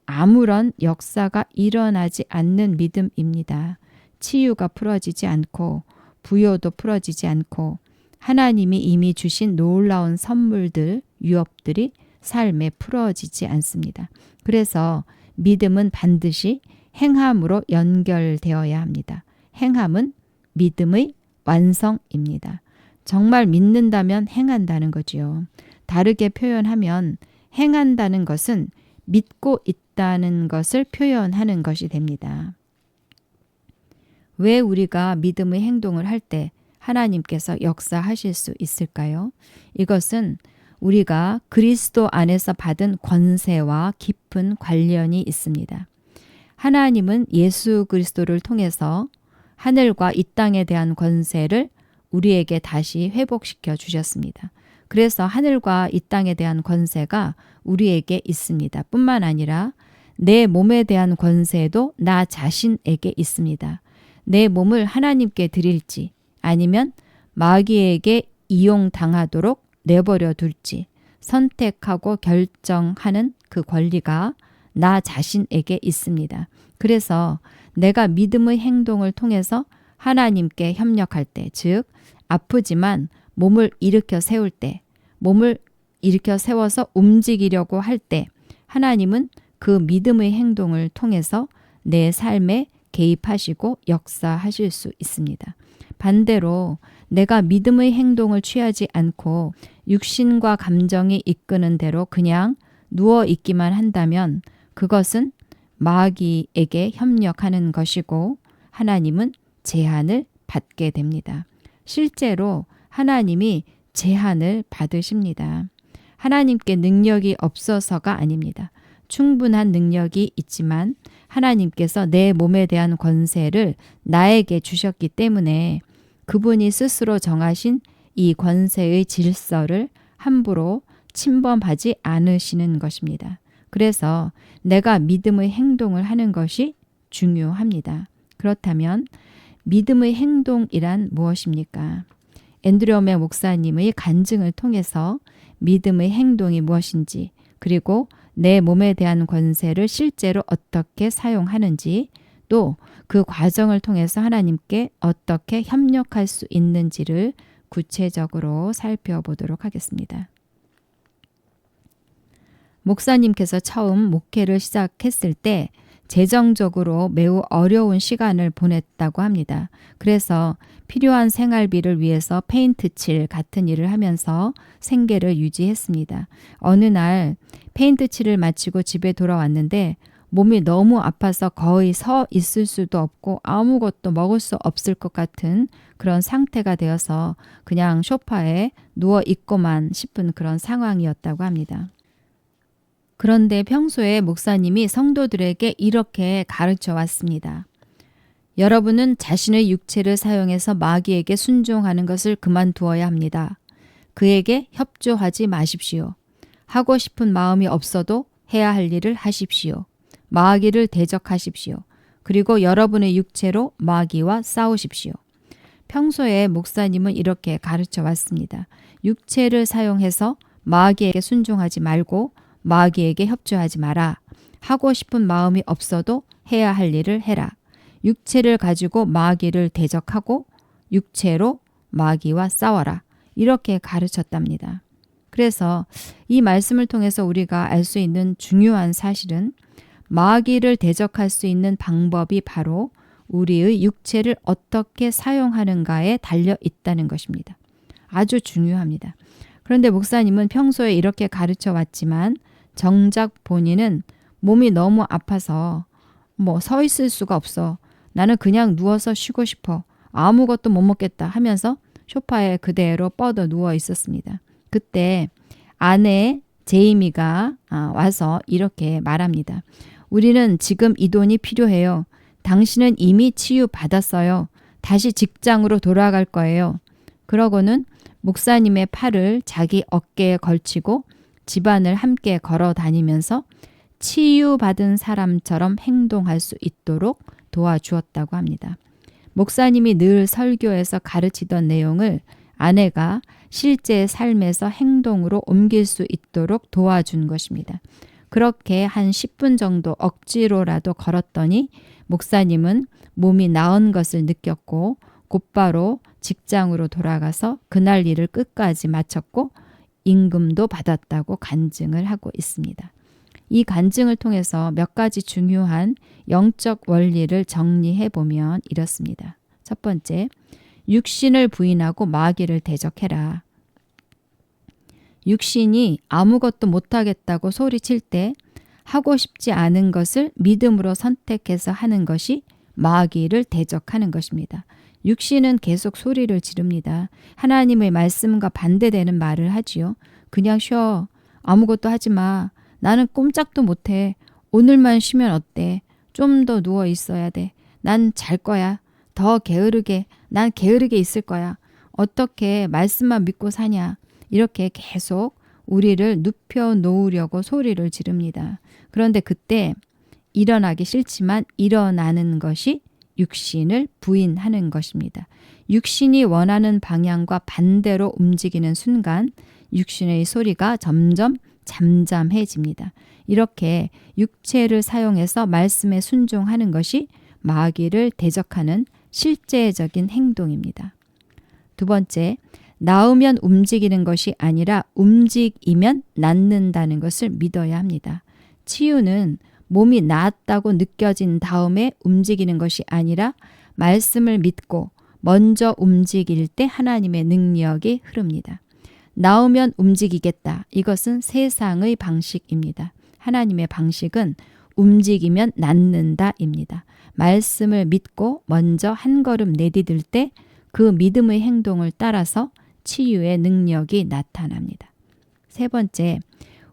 아무런 역사가 일어나지 않는 믿음입니다. 치유가 풀어지지 않고 부요도 풀어지지 않고 하나님이 이미 주신 놀라운 선물들, 유업들이 삶에 풀어지지 않습니다. 그래서 믿음은 반드시 행함으로 연결되어야 합니다. 행함은 믿음의 완성입니다. 정말 믿는다면 행한다는 거지요. 다르게 표현하면 행한다는 것은 믿고 있다는 것을 표현하는 것이 됩니다. 왜 우리가 믿음의 행동을 할 때 하나님께서 역사하실 수 있을까요? 이것은 우리가 그리스도 안에서 받은 권세와 깊은 관련이 있습니다. 하나님은 예수 그리스도를 통해서 하늘과 이 땅에 대한 권세를 우리에게 다시 회복시켜 주셨습니다. 그래서 하늘과 이 땅에 대한 권세가 우리에게 있습니다. 뿐만 아니라 내 몸에 대한 권세도 나 자신에게 있습니다. 내 몸을 하나님께 드릴지 아니면 마귀에게 이용당하도록 내버려 둘지 선택하고 결정하는 그 권리가 나 자신에게 있습니다. 그래서 내가 믿음의 행동을 통해서 하나님께 협력할 때, 즉 아프지만 몸을 일으켜 세울 때, 몸을 일으켜 세워서 움직이려고 할 때 하나님은 그 믿음의 행동을 통해서 내 삶에 개입하시고 역사하실 수 있습니다. 반대로 내가 믿음의 행동을 취하지 않고 육신과 감정이 이끄는 대로 그냥 누워 있기만 한다면 그것은 마귀에게 협력하는 것이고 하나님은 제한을 받게 됩니다. 실제로 하나님이 제한을 받으십니다. 하나님께 능력이 없어서가 아닙니다. 충분한 능력이 있지만 하나님께서 내 몸에 대한 권세를 나에게 주셨기 때문에 그분이 스스로 정하신 이 권세의 질서를 함부로 침범하지 않으시는 것입니다. 그래서 내가 믿음의 행동을 하는 것이 중요합니다. 그렇다면 믿음의 행동이란 무엇입니까? 앤드류엄의 목사님의 간증을 통해서 믿음의 행동이 무엇인지 그리고 내 몸에 대한 권세를 실제로 어떻게 사용하는지 또 그 과정을 통해서 하나님께 어떻게 협력할 수 있는지를 구체적으로 살펴보도록 하겠습니다. 목사님께서 처음 목회를 시작했을 때 재정적으로 매우 어려운 시간을 보냈다고 합니다. 그래서 필요한 생활비를 위해서 페인트 칠 같은 일을 하면서 생계를 유지했습니다. 어느 날 페인트 칠을 마치고 집에 돌아왔는데 몸이 너무 아파서 거의 서 있을 수도 없고 아무것도 먹을 수 없을 것 같은 그런 상태가 되어서 그냥 소파에 누워 있고만 싶은 그런 상황이었다고 합니다. 그런데 평소에 목사님이 성도들에게 이렇게 가르쳐 왔습니다. 여러분은 자신의 육체를 사용해서 마귀에게 순종하는 것을 그만두어야 합니다. 그에게 협조하지 마십시오. 하고 싶은 마음이 없어도 해야 할 일을 하십시오. 마귀를 대적하십시오. 그리고 여러분의 육체로 마귀와 싸우십시오. 평소에 목사님은 이렇게 가르쳐 왔습니다. 육체를 사용해서 마귀에게 순종하지 말고 마귀에게 협조하지 마라. 하고 싶은 마음이 없어도 해야 할 일을 해라. 육체를 가지고 마귀를 대적하고 육체로 마귀와 싸워라. 이렇게 가르쳤답니다. 그래서 이 말씀을 통해서 우리가 알 수 있는 중요한 사실은 마귀를 대적할 수 있는 방법이 바로 우리의 육체를 어떻게 사용하는가에 달려 있다는 것입니다. 아주 중요합니다. 그런데 목사님은 평소에 이렇게 가르쳐 왔지만 정작 본인은 몸이 너무 아파서 서 있을 수가 없어. 나는 그냥 누워서 쉬고 싶어. 아무것도 못 먹겠다 하면서 소파에 그대로 뻗어 누워 있었습니다. 그때 아내 제이미가 와서 이렇게 말합니다. 우리는 지금 이 돈이 필요해요. 당신은 이미 치유받았어요. 다시 직장으로 돌아갈 거예요. 그러고는 목사님의 팔을 자기 어깨에 걸치고 집안을 함께 걸어 다니면서 치유받은 사람처럼 행동할 수 있도록 도와주었다고 합니다. 목사님이 늘 설교에서 가르치던 내용을 아내가 실제 삶에서 행동으로 옮길 수 있도록 도와준 것입니다. 그렇게 한 10분 정도 억지로라도 걸었더니 목사님은 몸이 나은 것을 느꼈고 곧바로 직장으로 돌아가서 그날 일을 끝까지 마쳤고 임금도 받았다고 간증을 하고 있습니다. 이 간증을 통해서 몇 가지 중요한 영적 원리를 정리해 보면 이렇습니다. 첫 번째, 육신을 부인하고 마귀를 대적해라. 육신이 아무것도 못하겠다고 소리칠 때 하고 싶지 않은 것을 믿음으로 선택해서 하는 것이 마귀를 대적하는 것입니다. 육신은 계속 소리를 지릅니다. 하나님의 말씀과 반대되는 말을 하지요. 그냥 쉬어. 아무것도 하지 마. 나는 꼼짝도 못해. 오늘만 쉬면 어때? 좀 더 누워 있어야 돼. 난 잘 거야. 더 게으르게, 난 게으르게 있을 거야. 어떻게 말씀만 믿고 사냐. 이렇게 계속 우리를 눕혀 놓으려고 소리를 지릅니다. 그런데 그때 일어나기 싫지만 일어나는 것이 육신을 부인하는 것입니다. 육신이 원하는 방향과 반대로 움직이는 순간 육신의 소리가 점점 잠잠해집니다. 이렇게 육체를 사용해서 말씀에 순종하는 것이 마귀를 대적하는 실제적인 행동입니다. 두 번째, 나으면 움직이는 것이 아니라 움직이면 낫는다는 것을 믿어야 합니다. 치유는 몸이 나았다고 느껴진 다음에 움직이는 것이 아니라 말씀을 믿고 먼저 움직일 때 하나님의 능력이 흐릅니다. 나으면 움직이겠다. 이것은 세상의 방식입니다. 하나님의 방식은 움직이면 낫는다입니다. 말씀을 믿고 먼저 한 걸음 내디딜 때 그 믿음의 행동을 따라서 치유의 능력이 나타납니다. 세 번째,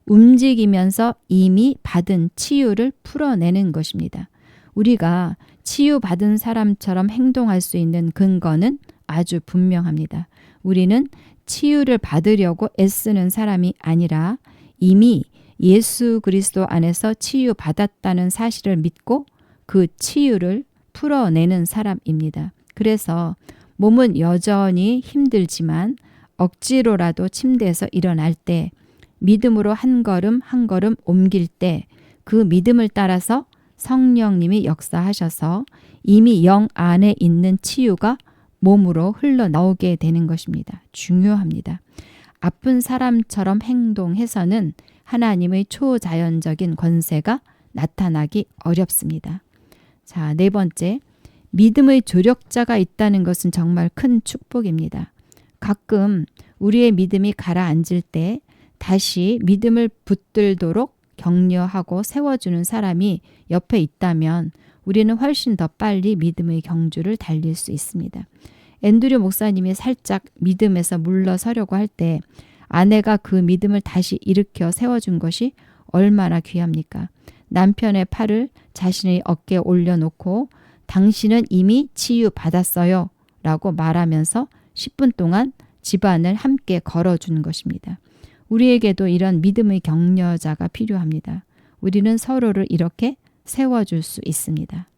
움직이면서 이미 받은 치유를 풀어내는 것입니다. 우리가 치유받은 사람처럼 행동할 수 있는 근거는 아주 분명합니다. 우리는 치유를 받으려고 애쓰는 사람이 아니라 이미 예수 그리스도 안에서 치유받았다는 사실을 믿고 그 치유를 풀어내는 사람입니다. 그래서 몸은 여전히 힘들지만 억지로라도 침대에서 일어날 때, 믿음으로 한 걸음 한 걸음 옮길 때 그 믿음을 따라서 성령님이 역사하셔서 이미 영 안에 있는 치유가 몸으로 흘러나오게 되는 것입니다. 중요합니다. 아픈 사람처럼 행동해서는 하나님의 초자연적인 권세가 나타나기 어렵습니다. 자, 네 번째, 믿음의 조력자가 있다는 것은 정말 큰 축복입니다. 가끔 우리의 믿음이 가라앉을 때 다시 믿음을 붙들도록 격려하고 세워주는 사람이 옆에 있다면 우리는 훨씬 더 빨리 믿음의 경주를 달릴 수 있습니다. 앤드류 목사님이 살짝 믿음에서 물러서려고 할 때 아내가 그 믿음을 다시 일으켜 세워준 것이 얼마나 귀합니까? 남편의 팔을 자신의 어깨에 올려놓고 당신은 이미 치유받았어요 라고 말하면서 10분 동안 집안을 함께 걸어준 것입니다. 우리에게도 이런 믿음의 격려자가 필요합니다. 우리는 서로를 이렇게 세워줄 수 있습니다.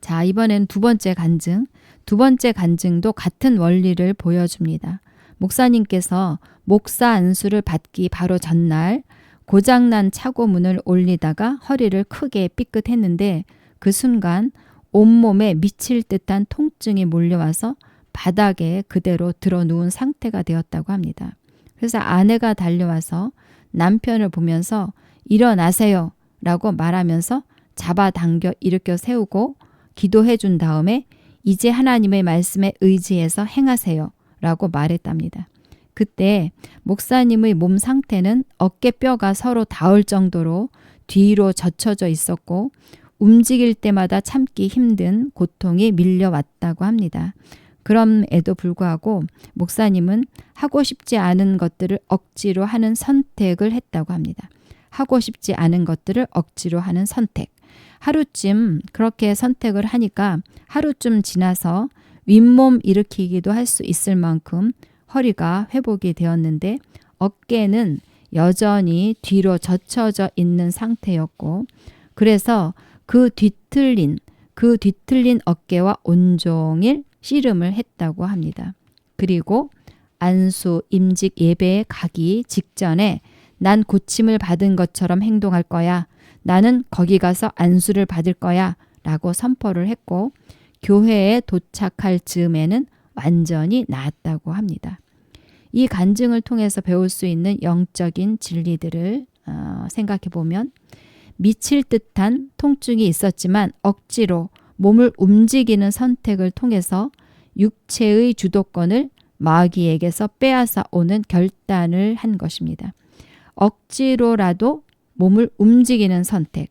자, 이번엔 두 번째 간증. 두 번째 간증도 같은 원리를 보여줍니다. 목사님께서 목사 안수를 받기 바로 전날 고장난 차고문을 올리다가 허리를 크게 삐끗했는데 그 순간 온몸에 미칠 듯한 통증이 몰려와서 바닥에 그대로 들어 누운 상태가 되었다고 합니다. 그래서 아내가 달려와서 남편을 보면서 일어나세요 라고 말하면서 잡아당겨 일으켜 세우고 기도해 준 다음에 이제 하나님의 말씀에 의지해서 행하세요 라고 말했답니다. 그때 목사님의 몸 상태는 어깨뼈가 서로 닿을 정도로 뒤로 젖혀져 있었고 움직일 때마다 참기 힘든 고통이 밀려왔다고 합니다. 그럼에도 불구하고 목사님은 하고 싶지 않은 것들을 억지로 하는 선택을 했다고 합니다. 하고 싶지 않은 것들을 억지로 하는 선택. 하루쯤 그렇게 선택을 하니까 하루쯤 지나서 윗몸 일으키기도 할 수 있을 만큼 허리가 회복이 되었는데 어깨는 여전히 뒤로 젖혀져 있는 상태였고 그래서 그 뒤틀린 어깨와 온종일 씨름을 했다고 합니다. 그리고 안수 임직 예배에 가기 직전에 난 고침을 받은 것처럼 행동할 거야. 나는 거기 가서 안수를 받을 거야 라고 선포를 했고 교회에 도착할 즈음에는 완전히 나았다고 합니다. 이 간증을 통해서 배울 수 있는 영적인 진리들을 생각해 보면 미칠 듯한 통증이 있었지만 억지로 몸을 움직이는 선택을 통해서 육체의 주도권을 마귀에게서 빼앗아 오는 결단을 한 것입니다. 억지로라도 몸을 움직이는 선택,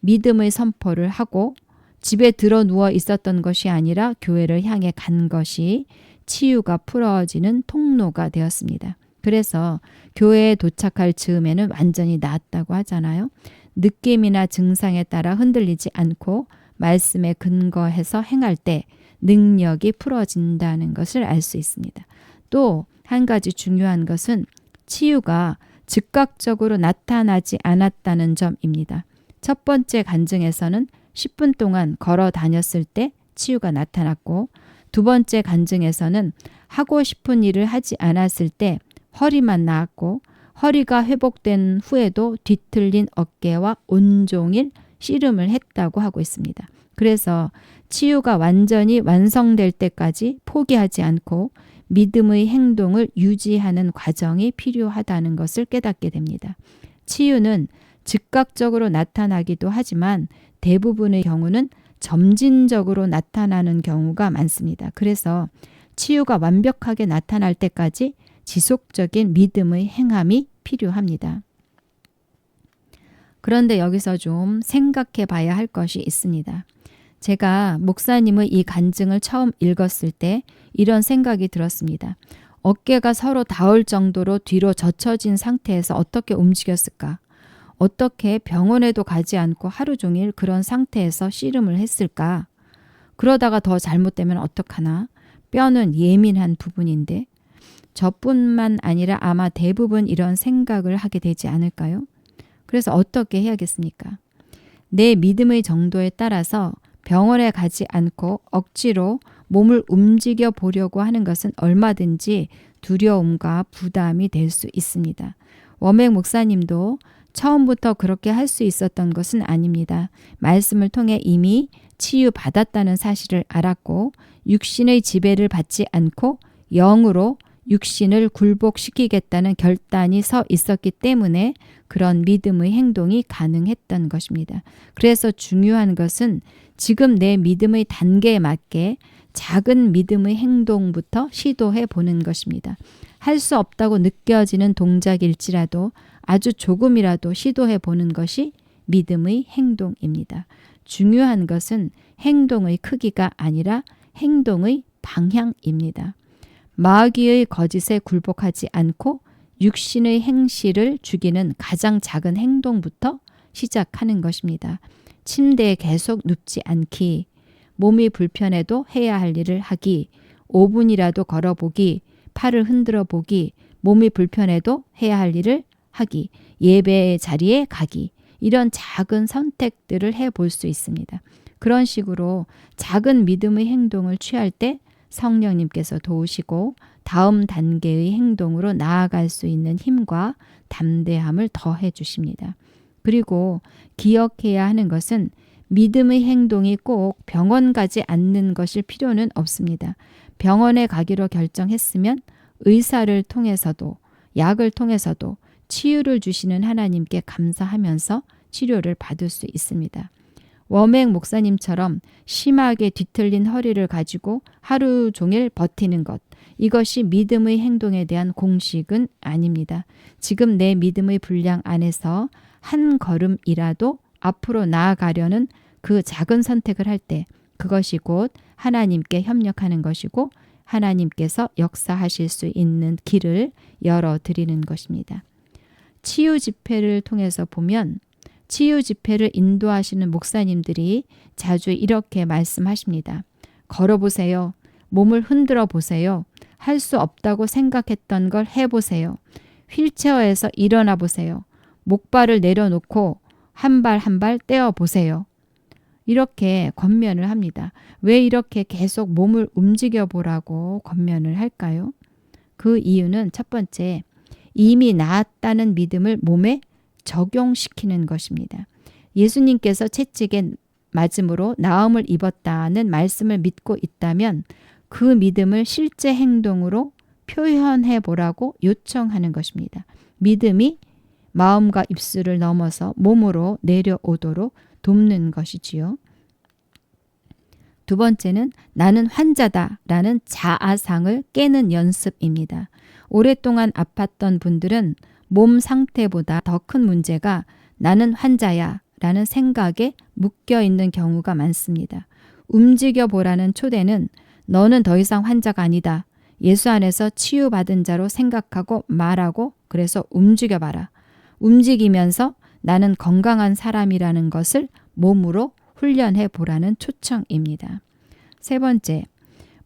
믿음의 선포를 하고 집에 들어 누워 있었던 것이 아니라 교회를 향해 간 것이 치유가 풀어지는 통로가 되었습니다. 그래서 교회에 도착할 즈음에는 완전히 나았다고 하잖아요. 느낌이나 증상에 따라 흔들리지 않고 말씀에 근거해서 행할 때 능력이 풀어진다는 것을 알 수 있습니다. 또 한 가지 중요한 것은 치유가 즉각적으로 나타나지 않았다는 점입니다. 첫 번째 간증에서는 10분 동안 걸어 다녔을 때 치유가 나타났고, 두 번째 간증에서는 하고 싶은 일을 하지 않았을 때 허리만 나았고, 허리가 회복된 후에도 뒤틀린 어깨와 온종일 씨름을 했다고 하고 있습니다. 그래서 치유가 완전히 완성될 때까지 포기하지 않고 믿음의 행동을 유지하는 과정이 필요하다는 것을 깨닫게 됩니다. 치유는 즉각적으로 나타나기도 하지만 대부분의 경우는 점진적으로 나타나는 경우가 많습니다. 그래서 치유가 완벽하게 나타날 때까지 지속적인 믿음의 행함이 필요합니다. 그런데 여기서 좀 생각해 봐야 할 것이 있습니다. 제가 목사님의 이 간증을 처음 읽었을 때 이런 생각이 들었습니다. 어깨가 서로 닿을 정도로 뒤로 젖혀진 상태에서 어떻게 움직였을까? 어떻게 병원에도 가지 않고 하루 종일 그런 상태에서 씨름을 했을까? 그러다가 더 잘못되면 어떡하나? 뼈는 예민한 부분인데 저뿐만 아니라 아마 대부분 이런 생각을 하게 되지 않을까요? 그래서 어떻게 해야겠습니까? 내 믿음의 정도에 따라서 병원에 가지 않고 억지로 몸을 움직여 보려고 하는 것은 얼마든지 두려움과 부담이 될 수 있습니다. 워맥 목사님도 처음부터 그렇게 할 수 있었던 것은 아닙니다. 말씀을 통해 이미 치유받았다는 사실을 알았고 육신의 지배를 받지 않고 영으로 육신을 굴복시키겠다는 결단이 서 있었기 때문에 그런 믿음의 행동이 가능했던 것입니다. 그래서 중요한 것은 지금 내 믿음의 단계에 맞게 작은 믿음의 행동부터 시도해 보는 것입니다. 할 수 없다고 느껴지는 동작일지라도 아주 조금이라도 시도해 보는 것이 믿음의 행동입니다. 중요한 것은 행동의 크기가 아니라 행동의 방향입니다. 마귀의 거짓에 굴복하지 않고 육신의 행실을 죽이는 가장 작은 행동부터 시작하는 것입니다. 침대에 계속 눕지 않기, 몸이 불편해도 해야 할 일을 하기, 5분이라도 걸어보기, 팔을 흔들어 보기, 몸이 불편해도 해야 할 일을 하기, 예배의 자리에 가기, 이런 작은 선택들을 해볼 수 있습니다. 그런 식으로 작은 믿음의 행동을 취할 때 성령님께서 도우시고 다음 단계의 행동으로 나아갈 수 있는 힘과 담대함을 더해 주십니다. 그리고 기억해야 하는 것은 믿음의 행동이 꼭 병원 가지 않는 것일 필요는 없습니다. 병원에 가기로 결정했으면 의사를 통해서도 약을 통해서도 치유를 주시는 하나님께 감사하면서 치료를 받을 수 있습니다. 워맥 목사님처럼 심하게 뒤틀린 허리를 가지고 하루 종일 버티는 것, 이것이 믿음의 행동에 대한 공식은 아닙니다. 지금 내 믿음의 분량 안에서 한 걸음이라도 앞으로 나아가려는 그 작은 선택을 할 때 그것이 곧 하나님께 협력하는 것이고 하나님께서 역사하실 수 있는 길을 열어드리는 것입니다. 치유 집회를 통해서 보면 치유 집회를 인도하시는 목사님들이 자주 이렇게 말씀하십니다. 걸어보세요. 몸을 흔들어 보세요. 할 수 없다고 생각했던 걸 해보세요. 휠체어에서 일어나 보세요. 목발을 내려놓고 한 발 한 발 떼어보세요. 이렇게 권면을 합니다. 왜 이렇게 계속 몸을 움직여 보라고 권면을 할까요? 그 이유는 첫 번째, 이미 나았다는 믿음을 몸에 적용시키는 것입니다. 예수님께서 채찍에 맞음으로 나음을 입었다는 말씀을 믿고 있다면 그 믿음을 실제 행동으로 표현해 보라고 요청하는 것입니다. 믿음이 마음과 입술을 넘어서 몸으로 내려오도록 돕는 것이지요. 두 번째는 나는 환자다라는 자아상을 깨는 연습입니다. 오랫동안 아팠던 분들은 몸 상태보다 더 큰 문제가 나는 환자야 라는 생각에 묶여 있는 경우가 많습니다. 움직여 보라는 초대는 너는 더 이상 환자가 아니다. 예수 안에서 치유받은 자로 생각하고 말하고 그래서 움직여봐라. 움직이면서 나는 건강한 사람이라는 것을 몸으로 훈련해 보라는 초청입니다. 세 번째,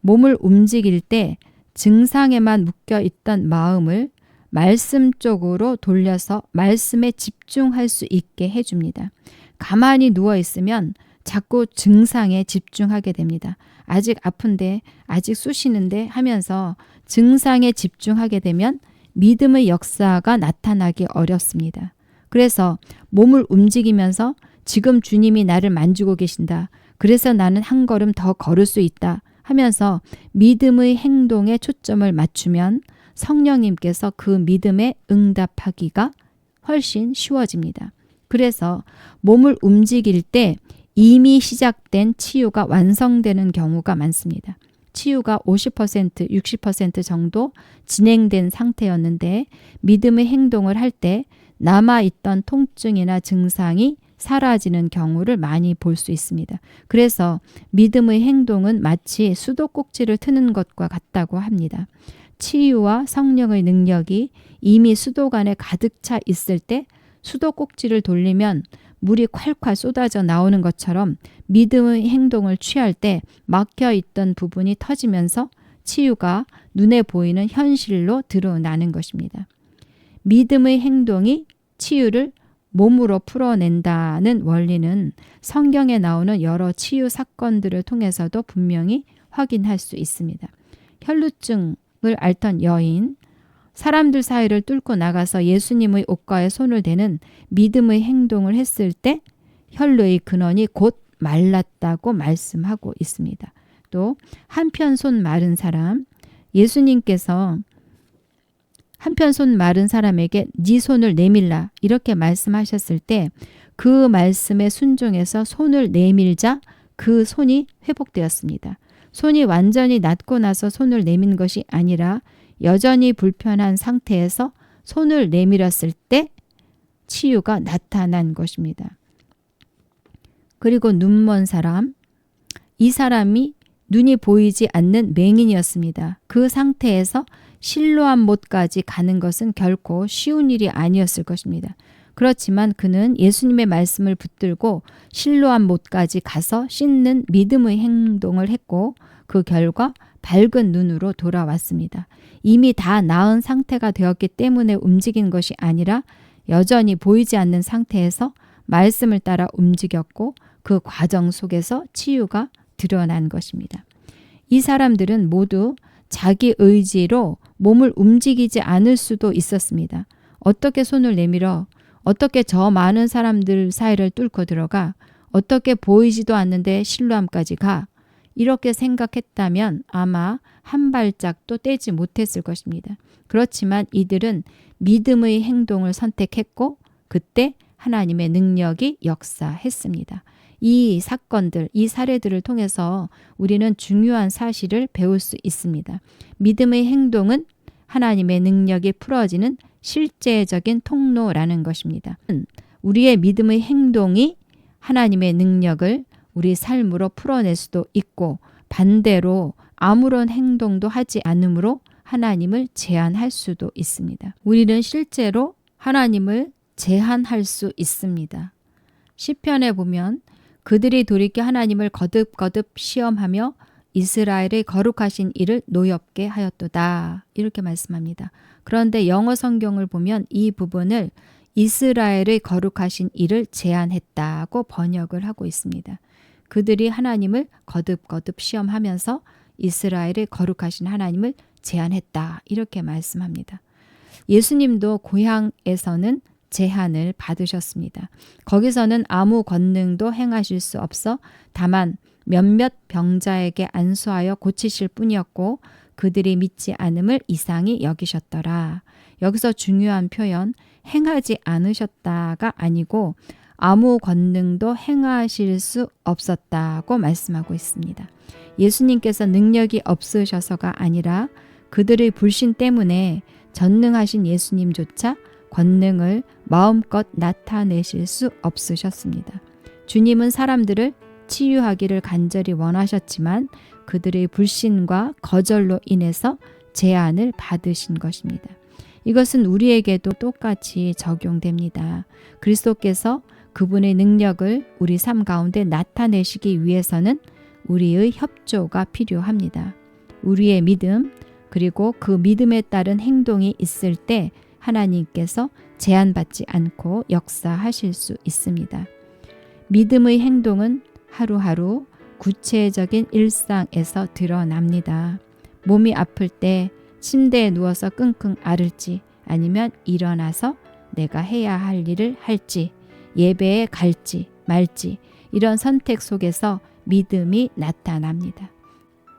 몸을 움직일 때 증상에만 묶여 있던 마음을 말씀 쪽으로 돌려서 말씀에 집중할 수 있게 해줍니다. 가만히 누워 있으면 자꾸 증상에 집중하게 됩니다. 아직 아픈데, 아직 쑤시는데 하면서 증상에 집중하게 되면 믿음의 역사가 나타나기 어렵습니다. 그래서 몸을 움직이면서 지금 주님이 나를 만지고 계신다. 그래서 나는 한 걸음 더 걸을 수 있다 하면서 믿음의 행동에 초점을 맞추면 성령님께서 그 믿음에 응답하기가 훨씬 쉬워집니다. 그래서 몸을 움직일 때 이미 시작된 치유가 완성되는 경우가 많습니다. 치유가 50%, 60% 정도 진행된 상태였는데 믿음의 행동을 할 때 남아있던 통증이나 증상이 사라지는 경우를 많이 볼 수 있습니다. 그래서 믿음의 행동은 마치 수도꼭지를 트는 것과 같다고 합니다. 치유와 성령의 능력이 이미 수도관에 가득 차 있을 때 수도꼭지를 돌리면 물이 콸콸 쏟아져 나오는 것처럼 믿음의 행동을 취할 때 막혀있던 부분이 터지면서 치유가 눈에 보이는 현실로 드러나는 것입니다. 믿음의 행동이 치유를 몸으로 풀어낸다는 원리는 성경에 나오는 여러 치유 사건들을 통해서도 분명히 확인할 수 있습니다. 혈루증을 앓던 여인, 사람들 사이를 뚫고 나가서 예수님의 옷가에 손을 대는 믿음의 행동을 했을 때 혈루의 근원이 곧 말랐다고 말씀하고 있습니다. 또 한편 손 마른 사람, 예수님께서 한편 손 마른 사람에게 네 손을 내밀라 이렇게 말씀하셨을 때 그 말씀에 순종해서 손을 내밀자 그 손이 회복되었습니다. 손이 완전히 낫고 나서 손을 내민 것이 아니라 여전히 불편한 상태에서 손을 내밀었을 때 치유가 나타난 것입니다. 그리고 눈먼 사람, 이 사람이 눈이 보이지 않는 맹인이었습니다. 그 상태에서 실로암 못까지 가는 것은 결코 쉬운 일이 아니었을 것입니다. 그렇지만 그는 예수님의 말씀을 붙들고 실로암 못까지 가서 씻는 믿음의 행동을 했고 그 결과 밝은 눈으로 돌아왔습니다. 이미 다 나은 상태가 되었기 때문에 움직인 것이 아니라 여전히 보이지 않는 상태에서 말씀을 따라 움직였고 그 과정 속에서 치유가 드러난 것입니다. 이 사람들은 모두 자기 의지로 몸을 움직이지 않을 수도 있었습니다. 어떻게 손을 내밀어? 어떻게 저 많은 사람들 사이를 뚫고 들어가? 어떻게 보이지도 않는데 실로암까지 가? 이렇게 생각했다면 아마 한 발짝도 떼지 못했을 것입니다. 그렇지만 이들은 믿음의 행동을 선택했고 그때 하나님의 능력이 역사했습니다. 이 사건들, 이 사례들을 통해서 우리는 중요한 사실을 배울 수 있습니다. 믿음의 행동은 하나님의 능력이 풀어지는 실제적인 통로라는 것입니다. 우리의 믿음의 행동이 하나님의 능력을 우리 삶으로 풀어낼 수도 있고 반대로 아무런 행동도 하지 않으므로 하나님을 제한할 수도 있습니다. 우리는 실제로 하나님을 제한할 수 있습니다. 시편에 보면 그들이 돌이켜 하나님을 거듭거듭 시험하며 이스라엘의 거룩하신 이를 노엽게 하였도다. 이렇게 말씀합니다. 그런데 영어 성경을 보면 이 부분을 이스라엘의 거룩하신 이를 제한했다고 번역을 하고 있습니다. 그들이 하나님을 거듭거듭 시험하면서 이스라엘의 거룩하신 하나님을 제한했다. 이렇게 말씀합니다. 예수님도 고향에서는 제한을 받으셨습니다. 거기서는 아무 권능도 행하실 수 없어 다만 몇몇 병자에게 안수하여 고치실 뿐이었고 그들이 믿지 않음을 이상히 여기셨더라. 여기서 중요한 표현 행하지 않으셨다가 아니고 아무 권능도 행하실 수 없었다고 말씀하고 있습니다. 예수님께서 능력이 없으셔서가 아니라 그들의 불신 때문에 전능하신 예수님조차 권능을 마음껏 나타내실 수 없으셨습니다. 주님은 사람들을 치유하기를 간절히 원하셨지만 그들의 불신과 거절로 인해서 제한을 받으신 것입니다. 이것은 우리에게도 똑같이 적용됩니다. 그리스도께서 그분의 능력을 우리 삶 가운데 나타내시기 위해서는 우리의 협조가 필요합니다. 우리의 믿음, 그리고 그 믿음에 따른 행동이 있을 때 하나님께서 제한받지 않고 역사하실 수 있습니다. 믿음의 행동은 하루하루 구체적인 일상에서 드러납니다. 몸이 아플 때 침대에 누워서 끙끙 앓을지, 아니면 일어나서 내가 해야 할 일을 할지, 예배에 갈지 말지, 이런 선택 속에서 믿음이 나타납니다.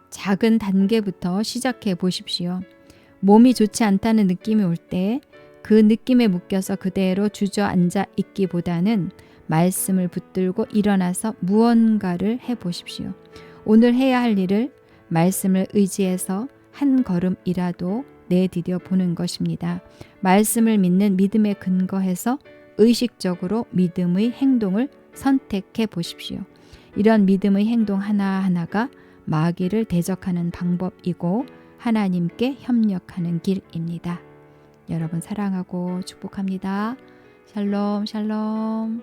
작은 단계부터 시작해 보십시오. 몸이 좋지 않다는 느낌이 올 때 그 느낌에 묶여서 그대로 주저앉아 있기보다는 말씀을 붙들고 일어나서 무언가를 해보십시오. 오늘 해야 할 일을 말씀을 의지해서 한 걸음이라도 내디뎌 보는 것입니다. 말씀을 믿는 믿음에 근거해서 의식적으로 믿음의 행동을 선택해 보십시오. 이런 믿음의 행동 하나하나가 마귀를 대적하는 방법이고 하나님께 협력하는 길입니다. 여러분 사랑하고 축복합니다. 샬롬 샬롬.